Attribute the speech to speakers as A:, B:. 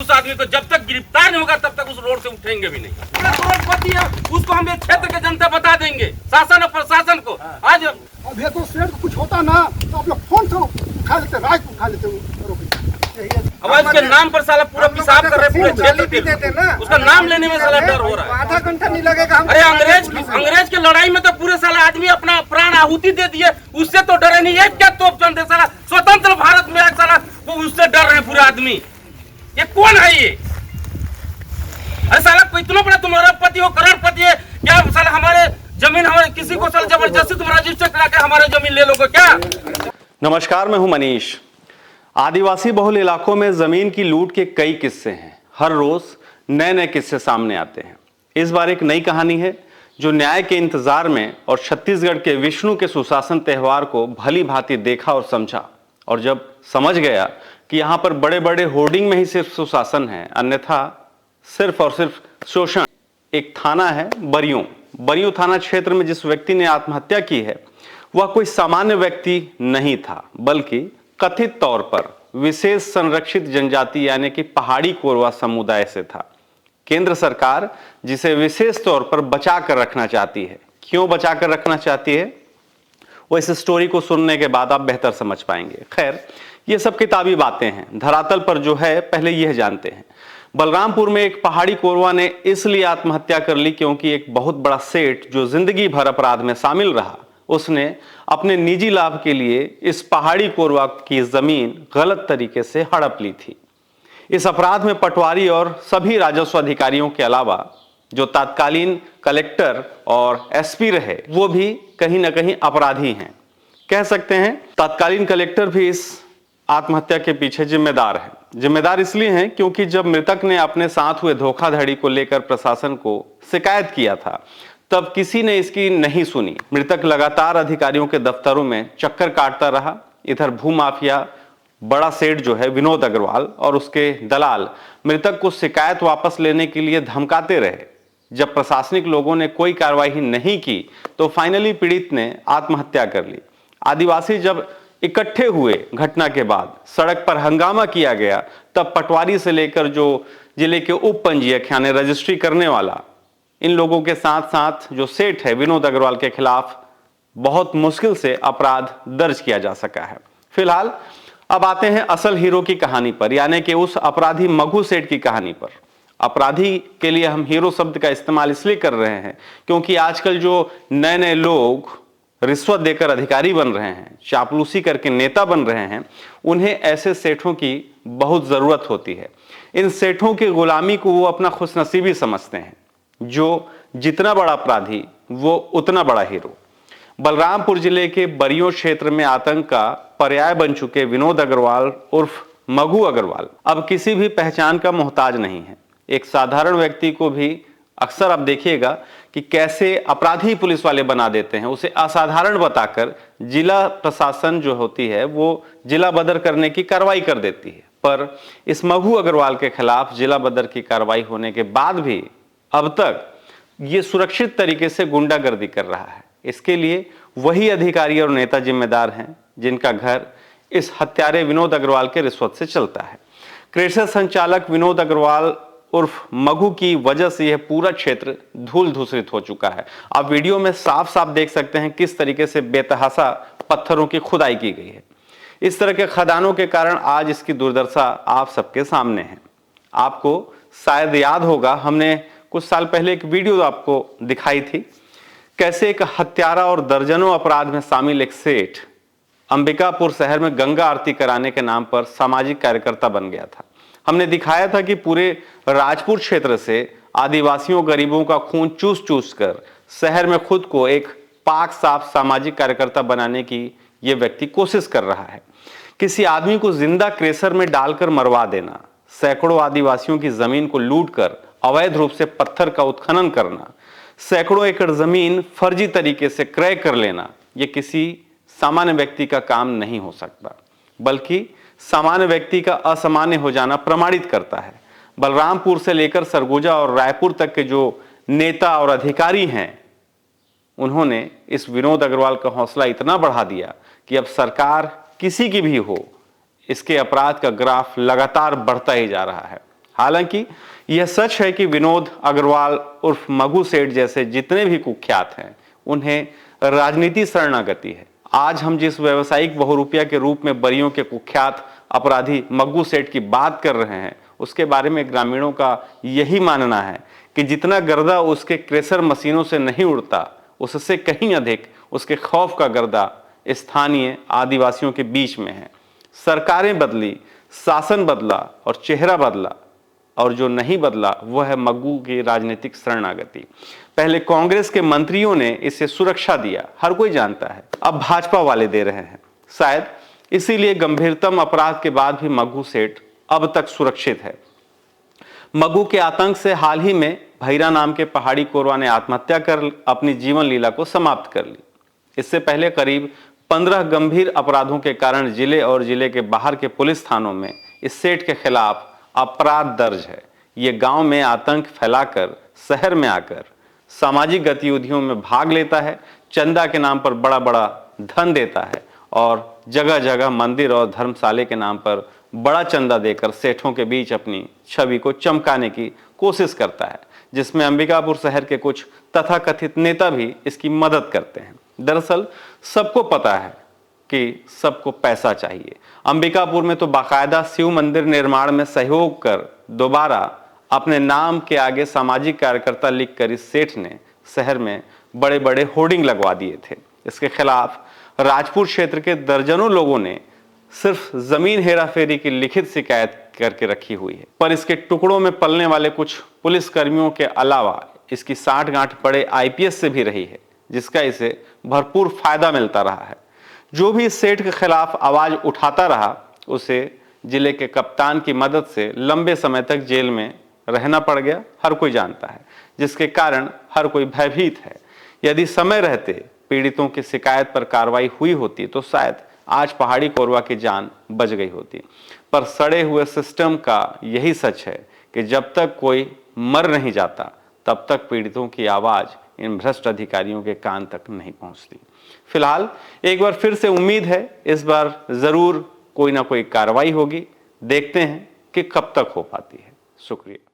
A: उस आदमी को जब तक गिरफ्तार नहीं होगा तब तक उस रोड से उठेंगे भी नहीं। करोड़पति है, उसको हम एक क्षेत्र के जनता बता देंगे, शासन और प्रशासन को। आज
B: अब ये तो सेठ को कुछ होता ना तो आप लोग फोन से उठा लेते, राइट उठा लेते।
A: अब इसके नाम पर साला पूरा पेशाब कर रहे पूरे क्षेत्र, उसका नाम लेने में साला डर हो रहा है।
B: आधा घंटा नहीं लगेगा।
A: अरे अंग्रेज की लड़ाई में तो पूरे साला आदमी अपना प्राण आहुति दे दिए, उससे तो डरे नहीं। एक क्या तोप चलते साला स्वतंत्र भारत में साला वो उससे डर रहे पूरे आदमी। ये कौन है ये? अरे साला कोई इतना बड़ा तुम्हारा पति हो, करोड़पति है क्या? साला हमारे जमीन, हमारे किसी को साला जबरदस्ती तुम रजिस्टर करा के हमारे जमीन ले लोगे क्या?
C: नमस्कार, मैं हूं मनीष। आदिवासी बहुल इलाकों में जमीन की लूट के कई किस्से हैं। हर रोज नए नए किस्से सामने आते हैं। इस बार एक नई कहानी है जो न्याय के इंतजार में और छत्तीसगढ़ के विष्णु के सुशासन त्योहार को भली भांति देखा और समझा, और जब समझ गया कि यहाँ पर बड़े बड़े होर्डिंग में ही सिर्फ सुशासन है, अन्यथा सिर्फ और सिर्फ शोषण। एक थाना है बरियों थाना क्षेत्र में जिस व्यक्ति ने आत्महत्या की है वह कोई सामान्य व्यक्ति नहीं था, बल्कि कथित तौर पर विशेष संरक्षित जनजाति यानी कि पहाड़ी कोरवा समुदाय से था। केंद्र सरकार जिसे विशेष तौर पर बचा कर रखना चाहती है। क्यों बचा कर रखना चाहती है वो इस स्टोरी को सुनने के बाद आप बेहतर समझ पाएंगे। खैर, ये सब किताबी बातें हैं। धरातल पर जो है पहले यह जानते हैं। बलरामपुर में एक पहाड़ी कोरवा ने इसलिए आत्महत्या कर ली क्योंकि एक बहुत बड़ा सेठ जो जिंदगी भर अपराध में शामिल रहा, उसने अपने निजी लाभ के लिए इस पहाड़ी कोरवा की जमीन गलत तरीके से हड़प ली थी। इस अपराध में पटवारी और सभी राजस्व अधिकारियों के अलावा जो तत्कालीन कलेक्टर और एसपी रहे वो भी कहीं ना कहीं अपराधी हैं। कह सकते हैं तत्कालीन कलेक्टर भी इस आत्महत्या के पीछे जिम्मेदार है। जिम्मेदार इसलिए हैं क्योंकि जब मृतक ने अपने साथ हुए धोखाधड़ी को लेकर प्रशासन को शिकायत किया था तब किसी ने इसकी नहीं सुनी। मृतक लगातार अधिकारियों के दफ्तरों में चक्कर काटता रहा। इधर भूमाफिया बड़ा सेठ जो है विनोद अग्रवाल और उसके दलाल मृतक को शिकायत वापस लेने के लिए धमकाते रहे। जब प्रशासनिक लोगों ने कोई कार्रवाई नहीं की तो फाइनली पीड़ित ने आत्महत्या कर ली। आदिवासी जब इकट्ठे हुए घटना के बाद, सड़क पर हंगामा किया गया, तब पटवारी से लेकर जो जिले के उप पंजीयक यानी रजिस्ट्री करने वाला, इन लोगों के साथ साथ जो सेठ है विनोद अग्रवाल के खिलाफ बहुत मुश्किल से अपराध दर्ज किया जा सका है। फिलहाल अब आते हैं असल हीरो की कहानी पर, यानी कि उस अपराधी मघु सेठ की कहानी पर। अपराधी के लिए हम हीरो शब्द का इस्तेमाल इसलिए कर रहे हैं क्योंकि आजकल जो नए नए लोग रिश्वत देकर अधिकारी बन रहे हैं, चापलूसी करके नेता बन रहे हैं, उन्हें ऐसे सेठों की बहुत जरूरत होती है। इन सेठों की गुलामी को वो अपना खुशनसीबी समझते हैं। जो जितना बड़ा अपराधी वो उतना बड़ा हीरो। बलरामपुर जिले के बरियों क्षेत्र में आतंक का पर्याय बन चुके विनोद अग्रवाल उर्फ मघु अग्रवाल अब किसी भी पहचान का मोहताज नहीं है। एक साधारण व्यक्ति को भी अक्सर आप देखिएगा कि कैसे अपराधी पुलिस वाले बना देते हैं, उसे असाधारण बताकर जिला प्रशासन जो होती है वो जिला बदर करने की कार्रवाई कर देती है। पर इस मघु अग्रवाल के खिलाफ जिला बदर की कार्रवाई होने के बाद भी अब तक ये सुरक्षित तरीके से गुंडागर्दी कर रहा है। इसके लिए वही अधिकारी और नेता जिम्मेदार हैं जिनका घर इस हत्यारे विनोद अग्रवाल के रिश्वत से चलता है। क्रेशर संचालक विनोद अग्रवाल उर्फ मघु की वजह से यह पूरा क्षेत्र धूल धूसरित हो चुका है। आप वीडियो में साफ साफ देख सकते हैं किस तरीके से बेतहाशा पत्थरों की खुदाई की गई है। इस तरह के खदानों के कारण आज इसकी दुर्दशा आप सबके सामने है। आपको शायद याद होगा, हमने कुछ साल पहले एक वीडियो आपको दिखाई थी, कैसे एक हत्यारा और दर्जनों अपराध में शामिल एक सेठ अंबिकापुर शहर में गंगा आरती कराने के नाम पर सामाजिक कार्यकर्ता बन गया था। हमने दिखाया था कि पूरे राजपुर क्षेत्र से आदिवासियों गरीबों का खून चूस चूस कर शहर में खुद को एक पाक साफ सामाजिक कार्यकर्ता बनाने की यह व्यक्ति कोशिश कर रहा है। किसी आदमी को जिंदा क्रेशर में डालकर मरवा देना, सैकड़ों आदिवासियों की जमीन को लूट कर अवैध रूप से पत्थर का उत्खनन करना, सैकड़ों एकड़ जमीन फर्जी तरीके से क्रय कर लेना, यह किसी सामान्य व्यक्ति का काम नहीं हो सकता, बल्कि सामान्य व्यक्ति का असामान्य हो जाना प्रमाणित करता है। बलरामपुर से लेकर सरगुजा और रायपुर तक के जो नेता और अधिकारी हैं, उन्होंने इस विनोद अग्रवाल का हौसला इतना बढ़ा दिया कि अब सरकार किसी की भी हो, इसके अपराध का ग्राफ लगातार बढ़ता ही जा रहा है। हालांकि यह सच है कि विनोद अग्रवाल उर्फ मगू सेठ जैसे जितने भी कुख्यात हैं उन्हें राजनीति शरणागति है। आज हम जिस व्यावसायिक बहुरूपिया के रूप में बरियों के कुख्यात अपराधी मग्गू सेठ की बात कर रहे हैं, उसके बारे में ग्रामीणों का यही मानना है कि जितना गर्दा उसके क्रेशर मशीनों से नहीं उड़ता, उससे कहीं अधिक उसके खौफ का गर्दा स्थानीय आदिवासियों के बीच में है। सरकारें बदली, शासन बदला और चेहरा बदला, और जो नहीं बदला वह है मग्गू की राजनीतिक शरणागति। पहले कांग्रेस के मंत्रियों ने इसे सुरक्षा दिया, हर कोई जानता है। अब भाजपा वाले दे रहे हैं। शायद इसीलिए गंभीरतम अपराध के बाद भी मग्गू सेठ अब तक सुरक्षित है। मग्गू के आतंक से हाल ही में भैरा नाम के पहाड़ी कोरवा ने आत्महत्या कर अपनी जीवन लीला को समाप्त कर ली। इससे पहले करीब 15 गंभीर अपराधों के कारण जिले और जिले के बाहर के पुलिस थानों में इस सेठ के खिलाफ अपराध दर्ज है। ये गांव में आतंक फैलाकर शहर में आकर सामाजिक गतिविधियों में भाग लेता है, चंदा के नाम पर बड़ा बड़ा धन देता है और जगह जगह मंदिर और धर्मशाले के नाम पर बड़ा चंदा देकर सेठों के बीच अपनी छवि को चमकाने की कोशिश करता है, जिसमें अंबिकापुर शहर के कुछ तथाकथित नेता भी इसकी मदद करते हैं। दरअसल सबको पता है कि सबको पैसा चाहिए। अंबिकापुर में तो बाकायदा शिव मंदिर निर्माण में सहयोग कर दोबारा अपने नाम के आगे सामाजिक कार्यकर्ता लिखकर इस सेठ ने शहर में बड़े बड़े होर्डिंग लगवा दिए थे। इसके खिलाफ राजपुर क्षेत्र के दर्जनों लोगों ने सिर्फ जमीन हेराफेरी की लिखित शिकायत करके रखी हुई है। पर इसके टुकड़ों में पलने वाले कुछ पुलिस कर्मियों के अलावा इसकी साठगांठ बड़े आईपीएस से भी रही है, जिसका इसे भरपूर फायदा मिलता रहा है। जो भी इस सेठ के खिलाफ आवाज उठाता रहा, उसे जिले के कप्तान की मदद से लंबे समय तक जेल में रहना पड़ गया, हर कोई जानता है, जिसके कारण हर कोई भयभीत है। यदि समय रहते पीड़ितों की शिकायत पर कार्रवाई हुई होती तो शायद आज पहाड़ी कोरवा की जान बच गई होती। पर सड़े हुए सिस्टम का यही सच है कि जब तक कोई मर नहीं जाता तब तक पीड़ितों की आवाज इन भ्रष्ट अधिकारियों के कान तक नहीं पहुंचती। फिलहाल एक बार फिर से उम्मीद है इस बार जरूर कोई ना कोई कार्रवाई होगी। देखते हैं कि कब तक हो पाती है। शुक्रिया।